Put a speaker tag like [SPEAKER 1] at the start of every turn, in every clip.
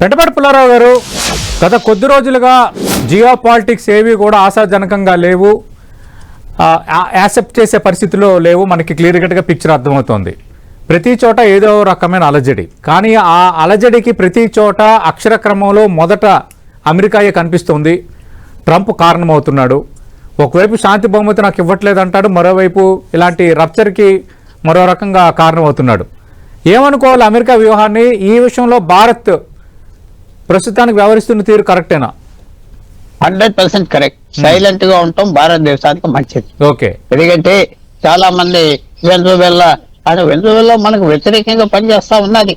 [SPEAKER 1] పెంటపాటి పుల్లారావు గారు, గత కొద్ది రోజులుగా జియో పాలిటిక్స్ ఏవి కూడా ఆశాజనకంగా లేవు, యాక్సెప్ట్ చేసే పరిస్థితిలో లేవు. మనకి క్లియర్ కట్గా పిక్చర్ అర్థమవుతోంది. ప్రతి చోట ఏదో రకమైన అలజడి, కానీ ఆ అలజడికి ప్రతి చోట అక్షర క్రమంలో మొదట అమెరికాయే కనిపిస్తుంది. ట్రంప్ కారణమవుతున్నాడు. ఒకవైపు శాంతి బహుమతి నాకు ఇవ్వట్లేదు అంటాడు, మరోవైపు ఇలాంటి రప్చర్కి మరో రకంగా కారణమవుతున్నాడు. ఏమనుకోవాలి అమెరికా వ్యూహాన్ని? ఈ విషయంలో భారత్ ప్రస్తుతానికి వ్యవహరిస్తున్న తీరు కరెక్టేనా?
[SPEAKER 2] 100% కరెక్ట్. సైలెంట్ గా ఉండటం భారతదేశానికి మంచిది.
[SPEAKER 1] ఓకే,
[SPEAKER 2] ఎందుకంటే చాలా మంది వెనుజువేలా మనకు వ్యతిరేకంగా పనిచేస్తా ఉన్నది.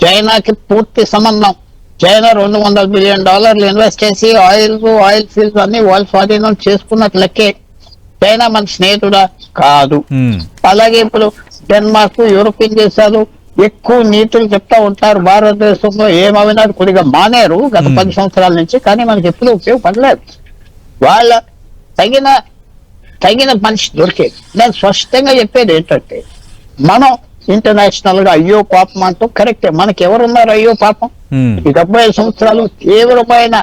[SPEAKER 2] చైనాకి పూర్తి సంబంధం. చైనా $200 బిలియన్ ఇన్వెస్ట్ చేసి ఆయిల్ ఫీల్డ్స్ అన్ని వాళ్ళ స్వాధీనం చేసుకున్నట్లు లెక్కే. చైనా మన స్నేహితుడా? కాదు. అలాగే ఇప్పుడు డెన్మార్క్, యూరోపియన్ దేశాలు ఎక్కువ నీతులు చెప్తా ఉంటారు. భారతదేశంలో ఏమవినాడు కొద్దిగా మానేరు గత 10 సంవత్సరాల నుంచి, కానీ మనకి ఎప్పుడూ ఉపయోగపడలేదు. వాళ్ళ తగిన మనిషి దొరికేది. నేను స్పష్టంగా చెప్పేది ఏంటంటే, మనం ఇంటర్నేషనల్ గా అయ్యో పాపం అంటూ కరెక్టే. మనకి ఎవరున్నారు అయ్యో పాపం? ఈ 75 సంవత్సరాలు తీవ్రమైన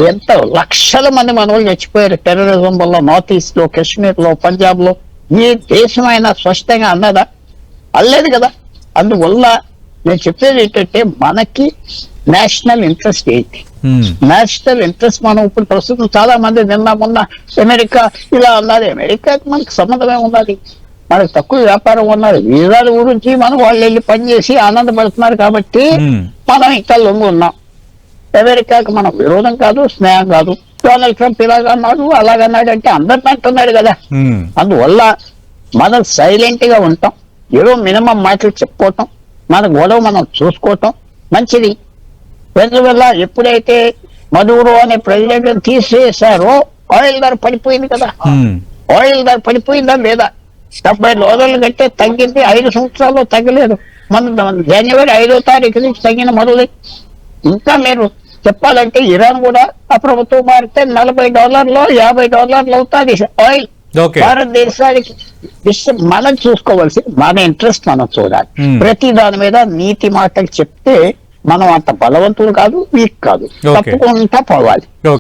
[SPEAKER 2] ఎంత లక్షల మంది మనవాళ్ళు చచ్చిపోయారు టెర్రరిజం వల్ల. నార్త్ ఈస్ట్ లో, కాశ్మీర్ లో, పంజాబ్ లో. ఈ దేశమైనా స్పష్టంగా అన్నదా? అల్లేదు కదా. అందువల్ల నేను చెప్పేది ఏంటంటే, మనకి నేషనల్ ఇంట్రెస్ట్ ఏంటి? నేషనల్ ఇంట్రెస్ట్ మనం ఇప్పుడు ప్రస్తుతం చాలా మంది మొన్న అమెరికా ఇలా అన్నది. అమెరికాకి మనకి సంబంధమే ఉన్నది. మనకు తక్కువ వ్యాపారం ఉన్నది. వీసాల గురించి మనం వాళ్ళు వెళ్ళి పనిచేసి ఆనందపడుతున్నారు కాబట్టి మనం ఇంకా లొంగు ఉన్నాం. అమెరికాకి మనం విరోధం కాదు, స్నేహం కాదు. డొనాల్డ్ ట్రంప్ ఇలాగన్నాడు అలాగన్నాడు అంటే అందరిని అంటున్నాడు కదా. అందువల్ల మనం సైలెంట్ గా ఉంటాం. ఏదో మినిమం మాటలు చెప్పుకోవటం, మన గొడవ మనం చూసుకోవటం మంచిది. వెనుజువేలా ఎప్పుడైతే మదూరో అనే ప్రెసిడెంట్ తీసేశారో ఆయిల్ ధర పడిపోయింది కదా. ఆయిల్ ధర పడిపోయిందా లేదా? $70 కంటే తగ్గింది. 5 సంవత్సరాల్లో తగ్గలేదు. మన జనవరి 5వ తారీఖు నుంచి తగ్గిన మొదలు. ఇంకా మీరు చెప్పాలంటే ఇరాన్ కూడా అప్రమత్తం మారితే $40, $50 అవుతుంది ఆయిల్. భారతదేశానికి మనం చూసుకోవాల్సి మన ఇంట్రెస్ట్ మనం చూడాలి. ప్రతి దాని మీద నీతి మాటలు చెప్తే మనం అంత బలవంతులు కాదు, వీక్ కాదు, తప్పకుండా పోవాలి.